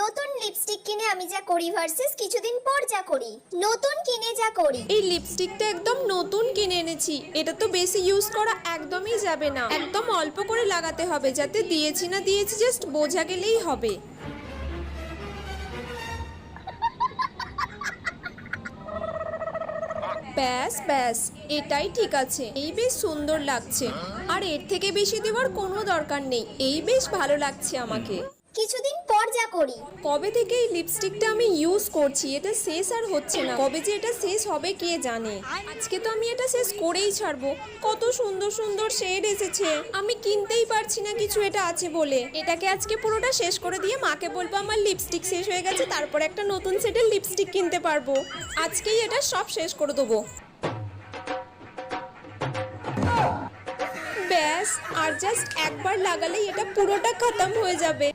নতুন লিপস্টিক কিনে আমি যা করি ভার্সেস কিছুদিন পর যা করি। নতুন কিনে যা করি। এই লিপস্টিকটা একদম নতুন কিনে এনেছি। এটা তো বেশি ইউজ করা একদমই যাবে না, একদম অল্প করে লাগাতে হবে, যাতে দিয়েছি না দিয়েছি জাস্ট বোঝা গেলেই হবে। ব্যাস ব্যাস, এটাই ঠিক আছে। এই বেশ সুন্দর লাগছে, আর এর থেকে বেশি দেওয়ার কোনো দরকার নেই। এই বেশ ভালো লাগছে আমাকে। কিছুদিন পর যা করি। কবে থেকে এই লিপস্টিকটা আমি ইউজ করছি, এটা শেষ আর হচ্ছে না। কবে যে এটা শেষ হবে কে জানে। আজকে তো আমি এটা শেষ করেই ছাড়বো। কত সুন্দর সুন্দর শেড এসেছে, আমি কিনতেই পারছি না কিছু এটা আছে বলে। এটাকে আজকে পুরোটা শেষ করে দিয়ে মাকে বলবো আমার লিপস্টিক শেষ হয়ে গেছে, তারপর একটা নতুন সেটের লিপস্টিক কিনতে পারবো। আজকেই এটা সব শেষ করে দেবো। ব্যাস, আর জাস্ট একবার লাগালেই এটা পুরোটা খতম হয়ে যাবে।